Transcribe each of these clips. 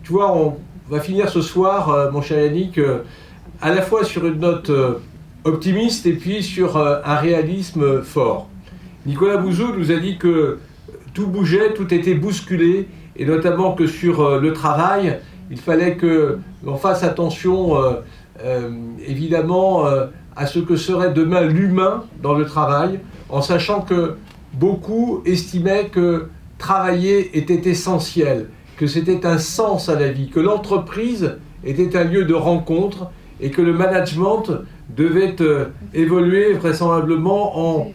tu vois, on va finir ce soir, mon cher Yannick, à la fois sur une note optimiste et puis sur un réalisme fort. Nicolas Bouzou nous a dit que tout bougeait, tout était bousculé, et notamment que sur le travail, il fallait qu'on fasse attention, évidemment, à ce que serait demain l'humain dans le travail, en sachant que beaucoup estimaient que travailler était essentiel, que c'était un sens à la vie, que l'entreprise était un lieu de rencontre et que le management devait évoluer vraisemblablement en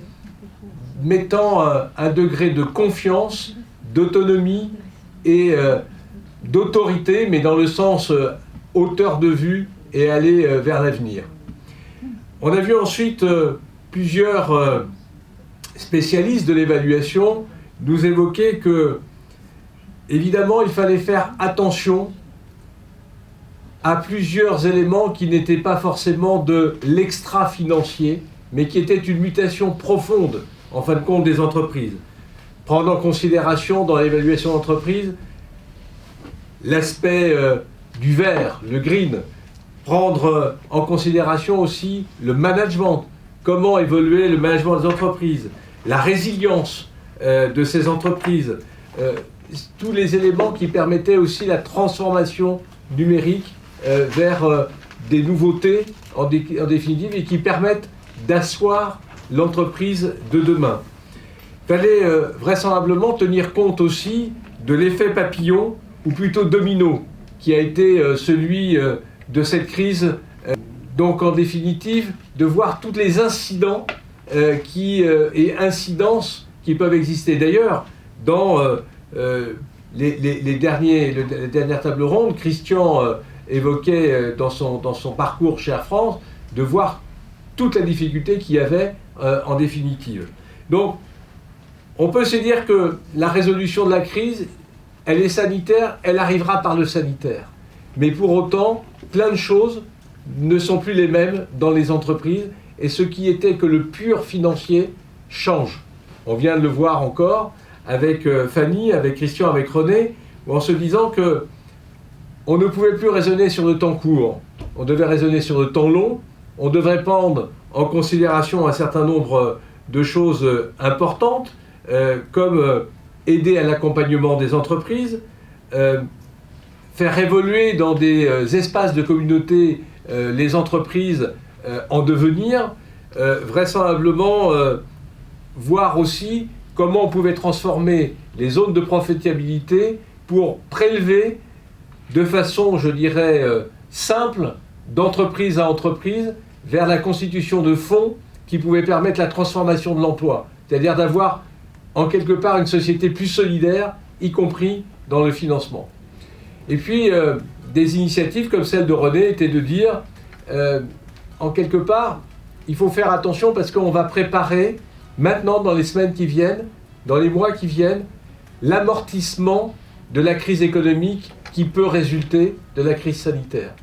mettant un degré de confiance, d'autonomie et d'autorité, mais dans le sens hauteur de vue et aller vers l'avenir. On a vu ensuite plusieurs spécialistes de l'évaluation nous évoquer que, évidemment, il fallait faire attention à plusieurs éléments qui n'étaient pas forcément de l'extra-financier, mais qui étaient une mutation profonde, en fin de compte, des entreprises. Prendre en considération dans l'évaluation d'entreprise l'aspect du vert, le green, prendre en considération aussi le management, comment évoluer le management des entreprises, la résilience de ces entreprises, tous les éléments qui permettaient aussi la transformation numérique vers des nouveautés en définitive et qui permettent d'asseoir l'entreprise de demain. Il fallait vraisemblablement tenir compte aussi de l'effet papillon, ou plutôt domino, qui a été celui de cette crise. Donc en définitive, de voir tous les incidents et incidences qui peuvent exister. D'ailleurs, dans les dernières tables rondes, Christian évoquait dans son parcours chez Air France, de voir toute la difficulté qu'il y avait en définitive. Donc, on peut se dire que la résolution de la crise, elle est sanitaire, elle arrivera par le sanitaire. Mais pour autant, plein de choses ne sont plus les mêmes dans les entreprises, et ce qui était que le pur financier change. On vient de le voir encore avec Fanny, avec Christian, avec René, en se disant que on ne pouvait plus raisonner sur le temps court, on devait raisonner sur le temps long, on devrait prendre en considération un certain nombre de choses importantes, comme aider à l'accompagnement des entreprises, faire évoluer dans des espaces de communauté les entreprises en devenir, vraisemblablement voir aussi comment on pouvait transformer les zones de profitabilité pour prélever de façon, je dirais, simple, d'entreprise à entreprise, vers la constitution de fonds qui pouvaient permettre la transformation de l'emploi. C'est-à-dire d'avoir, en quelque part, une société plus solidaire, y compris dans le financement. Et puis, des initiatives comme celle de René étaient de dire, en quelque part, il faut faire attention parce qu'on va préparer, maintenant, dans les semaines qui viennent, dans les mois qui viennent, l'amortissement de la crise économique qui peut résulter de la crise sanitaire.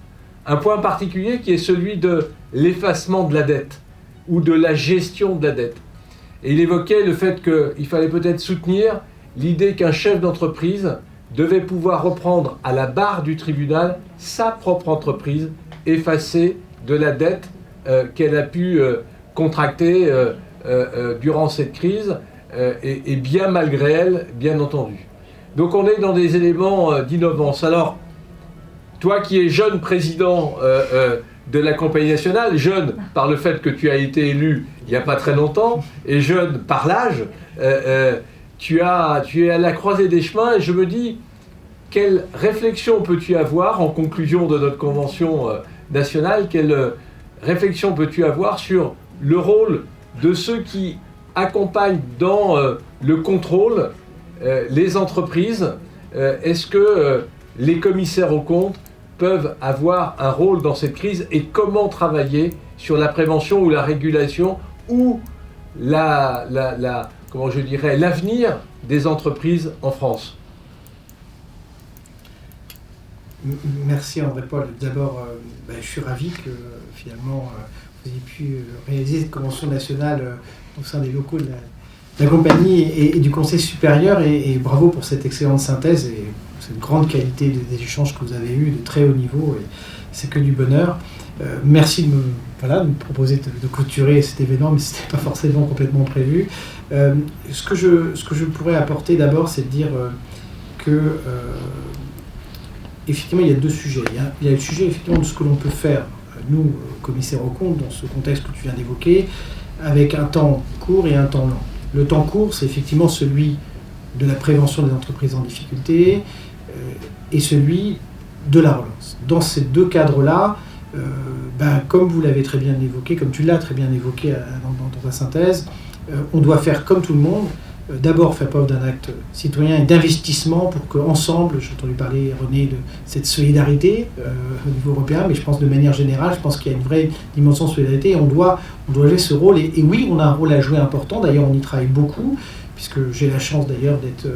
Un point particulier qui est celui de l'effacement de la dette ou de la gestion de la dette. Et il évoquait le fait qu'il fallait peut-être soutenir l'idée qu'un chef d'entreprise devait pouvoir reprendre à la barre du tribunal sa propre entreprise, effacée de la dette qu'elle a pu contracter durant cette crise, et bien malgré elle, bien entendu. Donc on est dans des éléments d'innovance. Alors, toi qui es jeune président de la Compagnie nationale, jeune par le fait que tu as été élu il n'y a pas très longtemps, et jeune par l'âge, tu es à la croisée des chemins, et je me dis, quelle réflexion peux-tu avoir en conclusion de notre convention nationale, quelle réflexion peux-tu avoir sur le rôle de ceux qui accompagnent dans le contrôle les entreprises? Est-ce que les commissaires aux comptes peuvent avoir un rôle dans cette crise, et comment travailler sur la prévention ou la régulation ou comment je dirais, l'avenir des entreprises en France? Merci André-Paul. D'abord, je suis ravi que finalement vous ayez pu réaliser cette convention nationale au sein des locaux de la compagnie et du Conseil supérieur, et bravo pour cette excellente synthèse. Et vous cette grande qualité des échanges que vous avez eus, de très haut niveau, et c'est que du bonheur. Merci de me proposer de clôturer cet événement, mais ce n'était pas forcément complètement prévu. Ce que je pourrais apporter d'abord, c'est de dire que effectivement, il y a deux sujets. Il y a le sujet effectivement de ce que l'on peut faire, nous, commissaires aux comptes, dans ce contexte que tu viens d'évoquer, avec un temps court et un temps long. Le temps court, c'est effectivement celui de la prévention des entreprises en difficulté et celui de la relance. Dans ces deux cadres-là, comme vous l'avez très bien évoqué, comme tu l'as très bien évoqué dans ta synthèse, on doit faire comme tout le monde, d'abord faire preuve d'un acte citoyen et d'investissement pour qu'ensemble, j'ai entendu parler, René, de cette solidarité au niveau européen, mais je pense de manière générale, je pense qu'il y a une vraie dimension de solidarité et on doit jouer ce rôle. Et oui, on a un rôle à jouer important, d'ailleurs on y travaille beaucoup, puisque j'ai la chance d'ailleurs d'être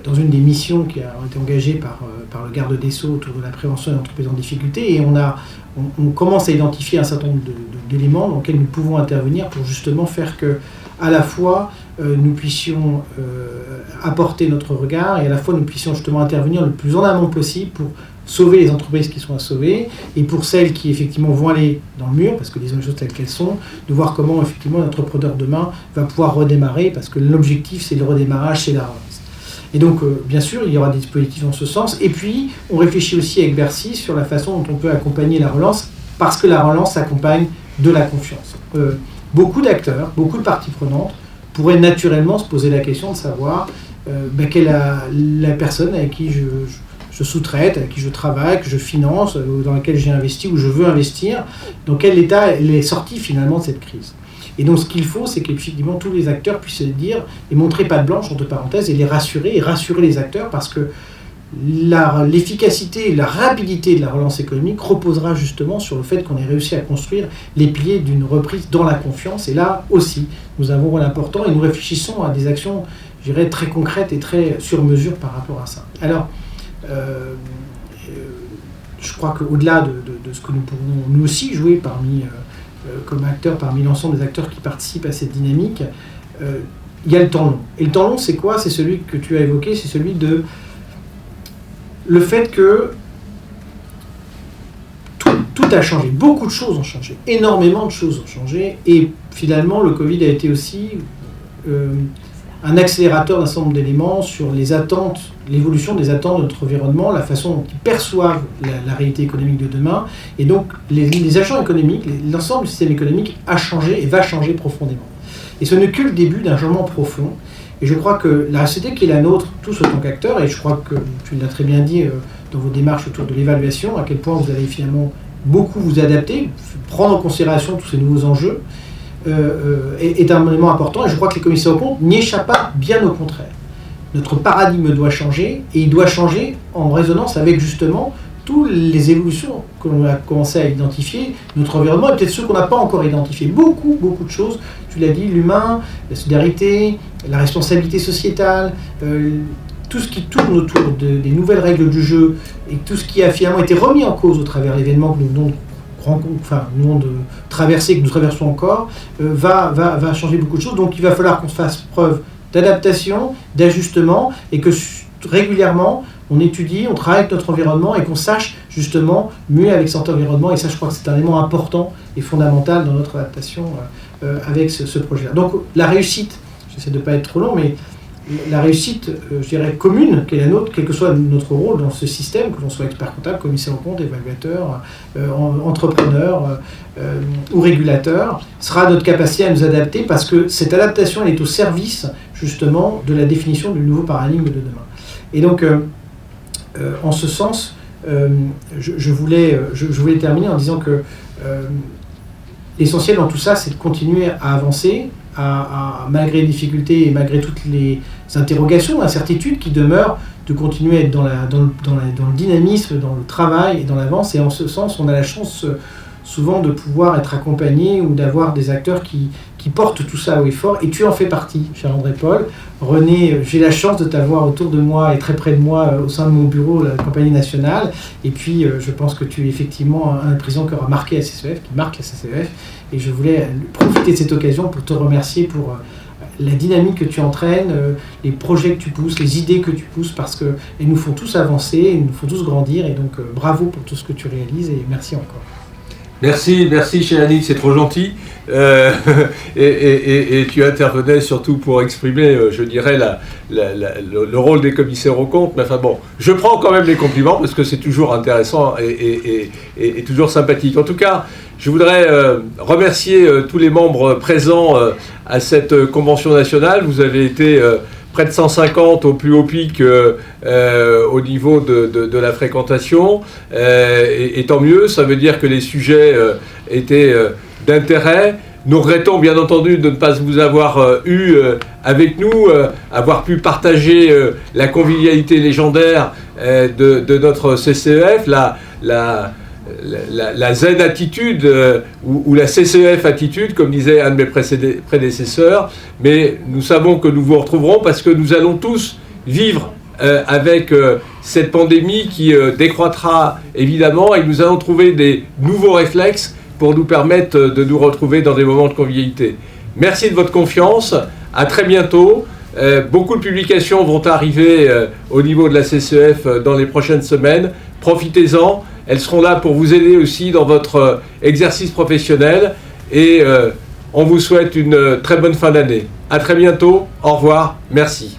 dans une des missions qui a été engagée par le garde des Sceaux autour de la prévention des entreprises en difficulté, et on commence à identifier un certain nombre d'éléments dans lesquels nous pouvons intervenir pour justement faire que, à la fois, nous puissions apporter notre regard et à la fois nous puissions justement intervenir le plus en amont possible pour sauver les entreprises qui sont à sauver et pour celles qui effectivement vont aller dans le mur, parce que disons les choses telles qu'elles sont, de voir comment effectivement l'entrepreneur demain va pouvoir redémarrer, parce que l'objectif c'est le redémarrage, c'est la relance. Et donc, bien sûr, il y aura des dispositifs dans ce sens. Et puis, on réfléchit aussi avec Bercy sur la façon dont on peut accompagner la relance, parce que la relance s'accompagne de la confiance. Beaucoup d'acteurs, beaucoup de parties prenantes pourraient naturellement se poser la question de savoir quelle est la personne avec qui je sous-traite, avec qui je travaille, que je finance, dans laquelle j'ai investi ou je veux investir, dans quel état elle est sortie finalement de cette crise. Et donc ce qu'il faut, c'est qu'effectivement tous les acteurs puissent se dire et montrer patte blanche entre parenthèses et rassurer les acteurs, parce que l'efficacité et la rapidité de la relance économique reposera justement sur le fait qu'on ait réussi à construire les piliers d'une reprise dans la confiance. Et là aussi, nous avons un rôle important et nous réfléchissons à des actions, je dirais, très concrètes et très sur mesure par rapport à ça. Alors, je crois qu'au-delà de ce que nous pouvons nous aussi jouer comme acteurs, parmi l'ensemble des acteurs qui participent à cette dynamique, il y a le temps long. Et le temps long, c'est quoi? C'est celui que tu as évoqué, c'est celui de le fait que tout a changé, beaucoup de choses ont changé, énormément de choses ont changé, et finalement le Covid a été aussi un accélérateur d'un certain nombre d'éléments sur les attentes, l'évolution des attentes de notre environnement, la façon dont ils perçoivent la réalité économique de demain. Et donc, les agents économiques, l'ensemble du système économique a changé et va changer profondément. Et ce n'est que le début d'un changement profond. Et je crois que la société qui est la nôtre, tous autant qu'acteurs, et je crois que tu l'as très bien dit dans vos démarches autour de l'évaluation, à quel point vous allez finalement beaucoup vous adapter, prendre en considération tous ces nouveaux enjeux, est un élément important, et je crois que les commissaires aux comptes n'y échappent pas, bien au contraire. Notre paradigme doit changer, et il doit changer en résonance avec justement toutes les évolutions que l'on a commencé à identifier, notre environnement, et peut-être ceux qu'on n'a pas encore identifiés. Beaucoup de choses, tu l'as dit, l'humain, la solidarité, la responsabilité sociétale, tout ce qui tourne autour des nouvelles règles du jeu, et tout ce qui a finalement été remis en cause au travers de l'événement que nous venons de traverser, que nous traversons encore, va changer beaucoup de choses. Donc il va falloir qu'on fasse preuve d'adaptation, d'ajustement, et que régulièrement on étudie, on travaille avec notre environnement et qu'on sache justement muer avec cet environnement. Et ça, je crois que c'est un élément important et fondamental dans notre adaptation avec ce projet-là. Donc la réussite, j'essaie de ne pas être trop long, mais la réussite, je dirais, commune, qui est la nôtre, quel que soit notre rôle dans ce système, que l'on soit expert comptable, commissaire aux comptes, évaluateur, entrepreneur ou régulateur, sera notre capacité à nous adapter, parce que cette adaptation elle est au service, justement, de la définition du nouveau paradigme de demain. Et donc, en ce sens, je voulais terminer en disant que l'essentiel dans tout ça, c'est de continuer à avancer, malgré les difficultés et malgré toutes les interrogations, incertitudes qui demeurent, de continuer à être dans le dynamisme, dans le travail et dans l'avance. Et en ce sens, on a la chance souvent de pouvoir être accompagné ou d'avoir des acteurs qui portent tout ça haut et fort. Et tu en fais partie, cher André-Paul. René, j'ai la chance de t'avoir autour de moi et très près de moi au sein de mon bureau, la Compagnie nationale. Et puis, je pense que tu es effectivement un président qui aura marqué la CCEF, qui marque la CCEF. Et je voulais profiter de cette occasion pour te remercier pour la dynamique que tu entraînes, les projets que tu pousses, les idées que tu pousses, parce qu'elles nous font tous avancer, elles nous font tous grandir, et donc bravo pour tout ce que tu réalises, et merci encore. Merci chez Annick, c'est trop gentil. Et tu intervenais surtout pour exprimer, je dirais, le rôle des commissaires aux comptes. Mais enfin bon, je prends quand même les compliments parce que c'est toujours intéressant et toujours sympathique. En tout cas, je voudrais remercier tous les membres présents à cette convention nationale. Vous avez été près de 150 au plus haut pic au niveau de la fréquentation. Et tant mieux, ça veut dire que les sujets étaient d'intérêt. Nous regrettons bien entendu de ne pas vous avoir eu avec nous, avoir pu partager la convivialité légendaire de notre CCEF, la zen attitude ou la CCEF attitude, comme disait un de mes prédécesseurs. Mais nous savons que nous vous retrouverons parce que nous allons tous vivre avec cette pandémie qui décroîtra évidemment, et nous allons trouver des nouveaux réflexes pour nous permettre de nous retrouver dans des moments de convivialité. Merci de votre confiance, à très bientôt. Beaucoup de publications vont arriver au niveau de la CCEF dans les prochaines semaines. Profitez-en, elles seront là pour vous aider aussi dans votre exercice professionnel, et on vous souhaite une très bonne fin d'année. À très bientôt, au revoir, merci.